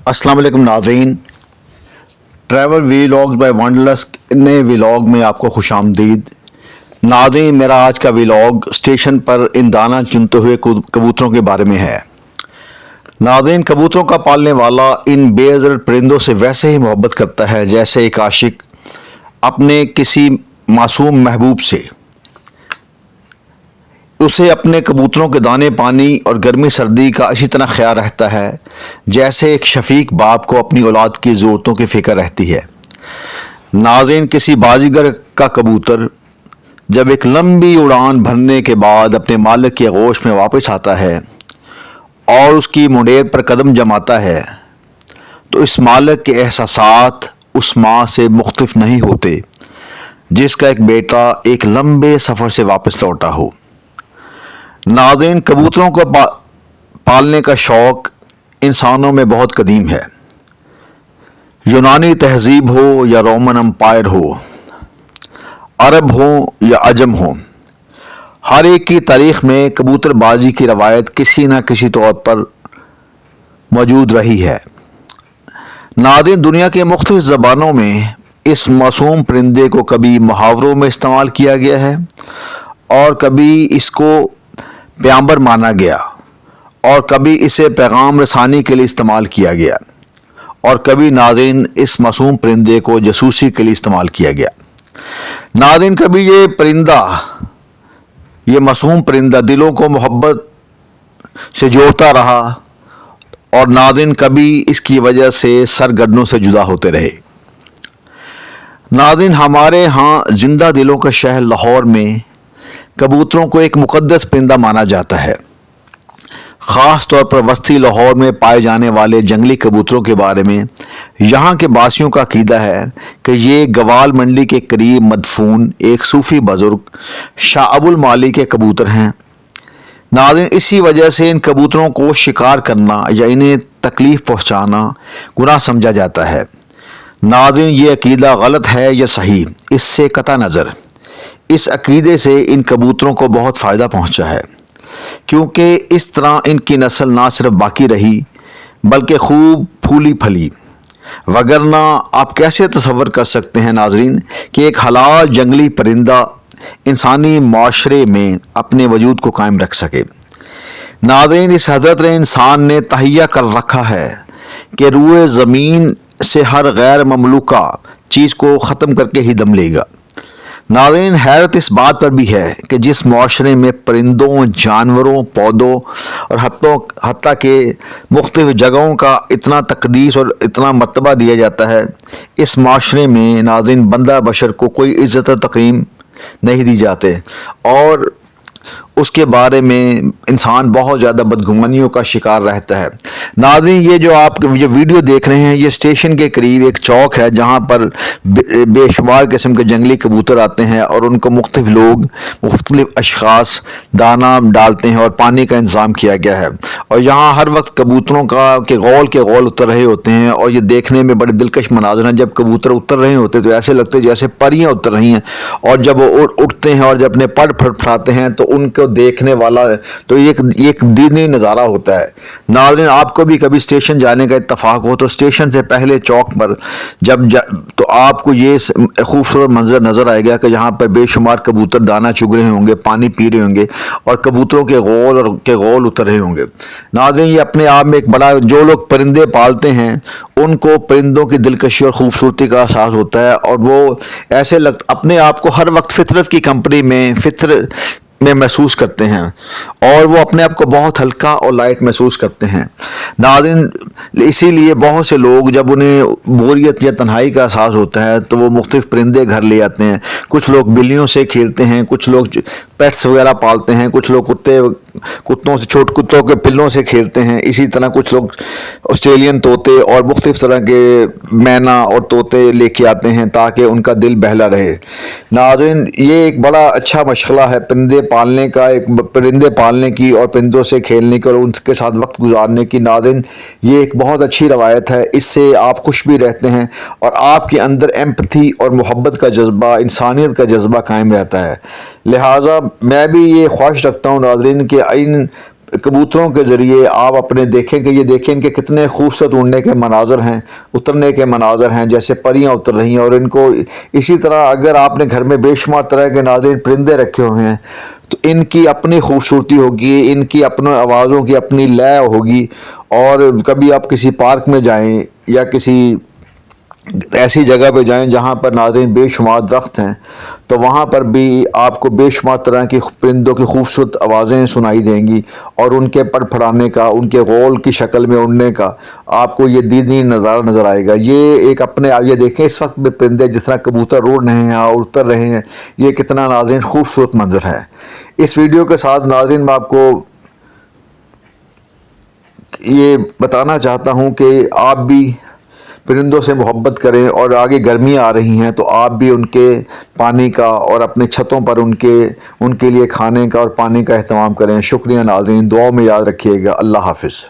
अस्सलाम वालेकुम नाज़रीन, ट्रैवल वीलॉग्स बाय वंडरलस्ट नए वीलॉग में आपको खुशामदीद। नाज़रीन, मेरा आज का वीलॉग स्टेशन पर इन दाना चुनते हुए कबूतरों के बारे में है। नाज़रीन, कबूतरों का पालने वाला इन बेअज़र परिंदों से वैसे ही मोहब्बत करता है जैसे एक आशिक अपने किसी मासूम महबूब से। उसे अपने कबूतरों के दाने पानी और गर्मी सर्दी का इसी तरह ख्याल रहता है जैसे एक शफीक बाप को अपनी औलाद की ज़रूरतों की फ़िक्र रहती है। नाज़रीन, किसी बाजीगर का कबूतर जब एक लंबी उड़ान भरने के बाद अपने मालिक के आगोश में वापस आता है और उसकी मुंडेर पर कदम जमाता है तो इस मालिक के एहसासात उस माँ से मुख्तलिफ नहीं होते जिसका एक बेटा एक लंबे सफ़र से वापस लौटा हो। नाज़रीन, कबूतरों को पालने का शौक़ इंसानों में बहुत कदीम है। यूनानी तहज़ीब हो या रोमन अम्पायर हो, अरब हो या अजम हो, हर एक की तारीख़ में कबूतरबाजी की रवायत किसी न किसी तौर पर मौजूद रही है। नाज़रीन, दुनिया के मुख्तलिफ़ ज़बानों में इस मासूम परिंदे को कभी मुहावरों में इस्तेमाल किया गया है और कभी इसको पैगंबर माना गया और कभी इसे पैगाम रसानी के लिए इस्तेमाल किया गया और कभी नाज़रीन इस मासूम परिंदे को जासूसी के लिए इस्तेमाल किया गया। नाज़रीन, कभी ये मासूम परिंदा दिलों को मोहब्बत से जोड़ता रहा और नाज़रीन कभी इसकी वजह से सरगर्दनों से जुदा होते रहे। नाज़रीन, हमारे यहाँ ज़िंदा दिलों का शहर लाहौर में कबूतरों को एक मुक़द्दस परिंदा माना जाता है। ख़ास तौर पर वस्ती लाहौर में पाए जाने वाले जंगली कबूतरों के बारे में यहाँ के बासियों का अक़ीदा है कि ये गवाल मंडी के करीब मदफून एक सूफ़ी बुज़ुर्ग शाह अबुल माली के कबूतर हैं। नाज़रीन, इसी वजह से इन कबूतरों को शिकार करना या इन्हें तकलीफ़ पहुँचाना गुनाह समझा जाता है। नाज़रीन, ये अक़ीदा गलत है या सही, इससे कतई नज़र इस अक़ीदे से इन कबूतरों को बहुत फ़ायदा पहुँचा है क्योंकि इस तरह इनकी नस्ल ना सिर्फ बाकी रही बल्कि खूब फूली फली। वगरना आप कैसे तसव्वुर कर सकते हैं नाज़रीन कि एक हलाल जंगली परिंदा इंसानी माशरे में अपने वजूद को कायम रख सके। नाज़रीन, इस हज़रत इंसान ने तहैया कर रखा है कि रूए ज़मीन से हर गैर ममलूका चीज़ को ख़त्म करके ही दम लेगा। नाज़रीन, हैरत इस बात पर भी है कि जिस माशरे में परिंदों, जानवरों, पौधों और हत्ता के मुख्तलिफ़ जगहों का इतना तक़दीस और इतना मर्तबा दिया जाता है, इस माशरे में नाज़रीन बंदा बशर को कोई इज़्ज़त और तक़रीम नहीं दी जाते और उसके बारे में इंसान बहुत ज़्यादा बदगुमानियों का शिकार रहता है। नाज़रीन, ये जो आप ये वीडियो देख रहे हैं ये स्टेशन के करीब एक चौक है जहाँ पर बेशुमार किस्म के जंगली कबूतर आते हैं और उनको मुख्तलिफ लोग मुख्तलिफ अशख़ास दाना डालते हैं और पानी का इंतज़ाम किया गया है और यहाँ हर वक्त कबूतरों के गौल उतर रहे होते हैं और ये देखने में बड़े दिलकश मनाज़र हैं। जब कबूतर उतर रहे होते तो ऐसे लगते जैसे परियाँ उतर रही हैं और जब वो उठते हैं और जब अपने पर फड़फड़ाते हैं तो उनको देखने वाला तो एक दीनी नज़ारा होता है। नाज़रीन, आपको भी कभी स्टेशन जाने का इत्तफाक हो तो स्टेशन से पहले चौक पर तो आपको ये खूबसूरत मंजर नज़र आएगा कि जहाँ पर बेशुमार कबूतर दाना चुग रहे होंगे, पानी पी रहे होंगे और कबूतरों के गौल उतर रहे होंगे। नाज़रीन, ये अपने आप में एक बड़ा, जो लोग परिंदे पालते हैं उनको परिंदों की दिलकशी और ख़ूबसूरती का एहसास होता है और वो ऐसे अपने आप को हर वक्त फितरत की कंपनी में महसूस करते हैं और वो अपने आप को बहुत हल्का और लाइट महसूस करते हैं। नाज़रीन, इसीलिए बहुत से लोग जब उन्हें बोरियत या तन्हाई का एहसास होता है तो वो मुख्तलिफ परिंदे घर ले आते हैं। कुछ लोग बिल्लियों से खेलते हैं, कुछ लोग पेट्स वगैरह पालते हैं, कुछ लोग कुत्तों से, छोटे कुत्तों के पिल्लों से खेलते हैं। इसी तरह कुछ लोग ऑस्ट्रेलियन तोते और मुख्तलिफ तरह के मैना और तोते लेके आते हैं ताकि उनका दिल बहला रहे। नाज़रीन, ये एक बड़ा अच्छा मशगला है परिंदे पालने की और परिंदों से खेलने की और उनके साथ वक्त गुजारने की। नाज़रीन, ये एक बहुत अच्छी रवायत है, इससे आप खुश भी रहते हैं और आपके अंदर एम्पैथी और मोहब्बत का जज्बा, इंसानियत का जज्बा कायम रहता है। लिहाजा मैं भी ये ख्वाहिश रखता हूँ नाज़रीन कि इन कबूतरों के ज़रिए आप अपने देखें कि ये देखें इनके कितने खूबसूरत उड़ने के मनाज़र हैं, उतरने के मनाज़र हैं, जैसे परियां उतर रही हैं। और इनको इसी तरह अगर आपने घर में बेशुमार तरह के नाज़रीन परिंदे रखे हुए हैं तो इनकी अपनी खूबसूरती होगी, इनकी अपनी आवाज़ों की अपनी लय होगी। और कभी आप किसी पार्क में जाएं या किसी ऐसी जगह पे जाएं जहाँ पर नाज़रीन बेशुमार दरख्त हैं, तो वहाँ पर भी आपको बेशुमार तरह की परिंदों की खूबसूरत आवाज़ें सुनाई देंगी। और उनके फड़फड़ाने का, उनके गोल की शक्ल में उड़ने का आपको ये दीदी नज़ारा नज़र आएगा। ये एक अपने आप ये देखें इस वक्त भी परिंदे जिस तरह कबूतर उड़ रहे हैं और उतर रहे हैं, ये कितना नाज़रीन खूबसूरत मंजर है। इस वीडियो के साथ नाज़रीन मैं आपको ये बताना चाहता हूँ कि आप भी परिंदों से मोहब्बत करें। और आगे गर्मियाँ आ रही हैं तो आप भी उनके पानी का और अपने छतों पर उनके लिए खाने का और पानी का अहतमाम करें। शुक्रिया नाज़रीन, दुआओं में याद रखिएगा। अल्लाह हाफ़िज़।